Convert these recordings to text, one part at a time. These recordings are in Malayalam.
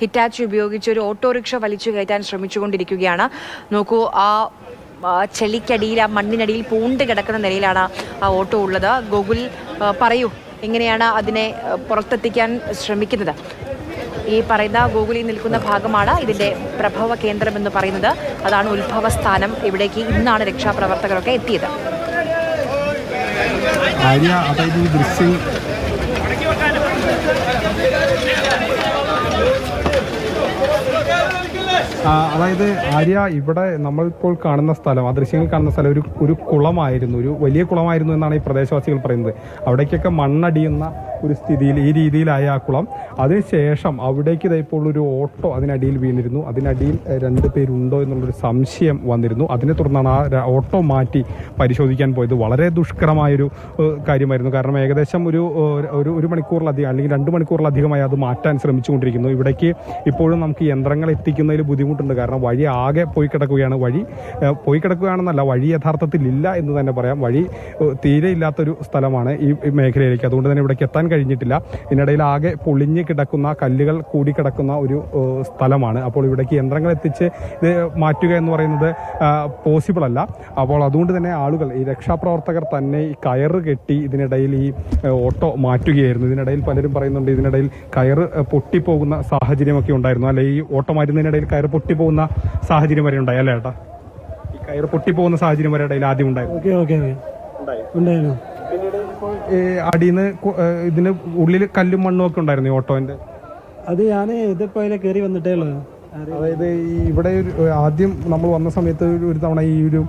ഹിറ്റാച്ചി ഉപയോഗിച്ച് ഒരു ഓട്ടോറിക്ഷ വലിച്ചു കയറ്റാൻ ശ്രമിച്ചുകൊണ്ടിരിക്കുകയാണ്. നോക്കൂ, ആ ചെളിക്കടിയിൽ, ആ മണ്ണിനടിയിൽ പൂണ്ട് കിടക്കുന്ന നിലയിലാണ് ആ ഓട്ടോ ഉള്ളത്. ഗോകുൽ, പറയൂ, എങ്ങനെയാണ് അതിനെ പുറത്തെത്തിക്കാൻ ശ്രമിക്കുന്നത്? ഈ പറയുന്ന ഗോകുലിൽ നിൽക്കുന്ന ഭാഗമാണ് ഇതിൻ്റെ പ്രഭവ കേന്ദ്രം എന്ന് പറയുന്നത്. അതാണ് ഉത്ഭവസ്ഥാനം. ഇവിടേക്ക് ഇന്നാണ് രക്ഷാപ്രവർത്തകരൊക്കെ എത്തിയത്. അതായത് ഈ ദൃശ്യം അതായത് ആര്യ, ഇവിടെ നമ്മളിപ്പോൾ കാണുന്ന സ്ഥലം, ആ ദൃശ്യങ്ങൾ കാണുന്ന സ്ഥലം ഒരു കുളമായിരുന്നു, ഒരു വലിയ കുളമായിരുന്നു എന്നാണ് ഈ പ്രദേശവാസികൾ പറയുന്നത്. അവിടേക്കൊക്കെ മണ്ണടിയുന്ന ഒരു സ്ഥിതിയിൽ, ഈ രീതിയിലായ ആ കുളം. അതിനുശേഷം അവിടേക്ക് ഇപ്പോൾ ഒരു ഓട്ടോ അതിനടിയിൽ വീണിരുന്നു. അതിനടിയിൽ 2 പേരുണ്ടോ എന്നുള്ളൊരു സംശയം വന്നിരുന്നു. അതിനെ തുടർന്നാണ് ആ ഓട്ടോ മാറ്റി പരിശോധിക്കാൻ പോയത്. വളരെ ദുഷ്കരമായൊരു കാര്യമായിരുന്നു. കാരണം ഏകദേശം ഒരു മണിക്കൂറിലധികം അല്ലെങ്കിൽ 2 മണിക്കൂറിലധികമായി അത് മാറ്റാൻ ശ്രമിച്ചുകൊണ്ടിരിക്കുന്നു. ഇവിടേക്ക് ഇപ്പോഴും നമുക്ക് യന്ത്രങ്ങൾ എത്തിക്കുന്നതിൽ ബുദ്ധിമുട്ടുണ്ട്. കാരണം വഴി ആകെ പോയി കിടക്കുകയാണ്. പോയി കിടക്കുകയാണെന്നല്ല, വഴി യഥാർത്ഥത്തിൽ ഇല്ല എന്ന് തന്നെ പറയാം. വഴി തീരെ ഇല്ലാത്തൊരു സ്ഥലമാണ് ഈ മേഖലയിലേക്ക്. അതുകൊണ്ട് തന്നെ ഇവിടേക്ക് എത്താൻ കഴിഞ്ഞിട്ടില്ല. ഇതിനിടയിൽ ആകെ പൊളിഞ്ഞ് കിടക്കുന്ന കല്ലുകൾ കൂടിക്കിടക്കുന്ന ഒരു സ്ഥലമാണ്. അപ്പോൾ ഇവിടേക്ക് യന്ത്രങ്ങൾ എത്തിച്ച് ഇത് മാറ്റുക എന്ന് പറയുന്നത് പോസിബിൾ അല്ല. അപ്പോൾ അതുകൊണ്ട് തന്നെ ആളുകൾ, ഈ രക്ഷാപ്രവർത്തകർ തന്നെ ഈ കയറ് കെട്ടി ഇതിനിടയിൽ ഈ ഓട്ടോ മാറ്റുകയായിരുന്നു. ഇതിനിടയിൽ പലരും പറയുന്നുണ്ട് ഇതിനിടയിൽ കയറ് പൊട്ടിപ്പോകുന്ന സാഹചര്യമൊക്കെ ഉണ്ടായിരുന്നു. അല്ലെ, ഈ ഓട്ടോ മാറ്റുന്നതിനിടയിൽ കയറ് പൊട്ടിപ്പോകുന്ന സാഹചര്യം വരെ ഉണ്ടായി, അല്ലേ ഏട്ടാ? ഈ കയറ് പൊട്ടിപ്പോകുന്ന സാഹചര്യം വരെ ഇടയിൽ ആദ്യം ഉണ്ടായിരുന്നു. അടിയിൽ നിന്ന് ഇതിന് ഉള്ളിൽ കല്ലും മണ്ണും ഒക്കെ ഉണ്ടായിരുന്നു ഈ ഓട്ടോന്റെ. അത് ഞാൻ ഇതിപ്പോ അതിലെ കയറി വന്നിട്ടേ ഉള്ളൂ. അതായത് ഇവിടെ ആദ്യം നമ്മൾ വന്ന സമയത്ത് ഒരു തവണ ഈ ഒരു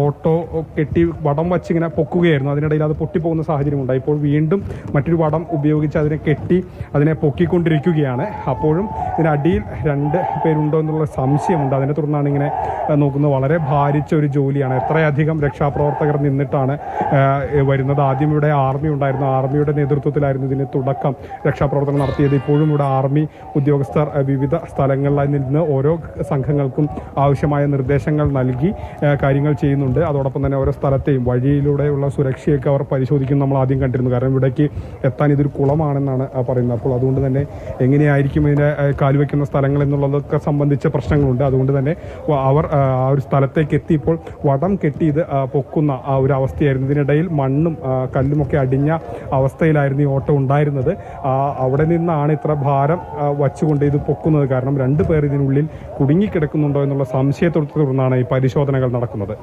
ഓട്ടോ കെട്ടി വടം വച്ച് ഇങ്ങനെ പൊക്കുകയായിരുന്നു. അതിനിടയിൽ അത് പൊട്ടിപ്പോകുന്ന സാഹചര്യം ഉണ്ടായി. ഇപ്പോൾ വീണ്ടും മറ്റൊരു വടം ഉപയോഗിച്ച് അതിനെ കെട്ടി അതിനെ പൊക്കിക്കൊണ്ടിരിക്കുകയാണ്. അപ്പോഴും ഇതിനടിയിൽ 2 പേരുണ്ടോ എന്നുള്ള സംശയമുണ്ട്. അതിനെ തുടർന്നാണ് ഇങ്ങനെ നോക്കുന്നത്. വളരെ ഭാരിച്ച ഒരു ജോലിയാണ്. എത്രയധികം രക്ഷാപ്രവർത്തകർ നിന്നിട്ടാണ് വരുന്നത്. ആദ്യം ഇവിടെ ആർമി ഉണ്ടായിരുന്നു. ആർമിയുടെ നേതൃത്വത്തിലായിരുന്നു ഇതിന് തുടക്കം രക്ഷാപ്രവർത്തനം നടത്തിയത്. ഇപ്പോഴും ഇവിടെ ആർമി ഉദ്യോഗസ്ഥർ വിവിധ സ്ഥലങ്ങളിലായി നിന്ന് ഓരോ സംഘങ്ങൾക്കും ആവശ്യമായ നിർദ്ദേശങ്ങൾ നൽകി കാര്യങ്ങൾ ചെയ്യുന്നുണ്ട്. അതോടൊപ്പം തന്നെ ഓരോ സ്ഥലത്തെയും വഴിയിലൂടെയുള്ള സുരക്ഷയൊക്കെ അവർ പരിശോധിക്കും. നമ്മൾ ആദ്യം കണ്ടിരുന്നു. കാരണം ഇവിടേക്ക് എത്താൻ ഇതൊരു കുളമാണെന്നാണ് പറയുന്നത്. അപ്പോൾ അതുകൊണ്ട് തന്നെ എങ്ങനെയായിരിക്കും ഇതിനെ കാലുവെക്കുന്ന സ്ഥലങ്ങൾ എന്നുള്ളതൊക്കെ സംബന്ധിച്ച പ്രശ്നങ്ങളുണ്ട്. അതുകൊണ്ട് തന്നെ അവർ ആ ഒരു സ്ഥലത്തേക്ക് എത്തിയപ്പോൾ വടം കെട്ടി ഇത് പൊക്കുന്ന ആ ഒരു അവസ്ഥയായിരുന്നു. ഇതിനിടയിൽ മണ്ണും കല്ലുമൊക്കെ അടിഞ്ഞ അവസ്ഥയിലായിരുന്നു ഈ ഓട്ടോ ഉണ്ടായിരുന്നത്. അവിടെ നിന്നാണ് ഇത്ര ഭാരം വച്ചുകൊണ്ട് ഇത് പൊക്കുന്നത്. കാരണം 2 പേർ ഇതിനുള്ളിൽ കുടുങ്ങിക്കിടക്കുന്നുണ്ടോ എന്നുള്ള സംശയത്തെ തുടർന്നാണ് ഈ പരിശോധനകൾ നടക്കുന്നത്.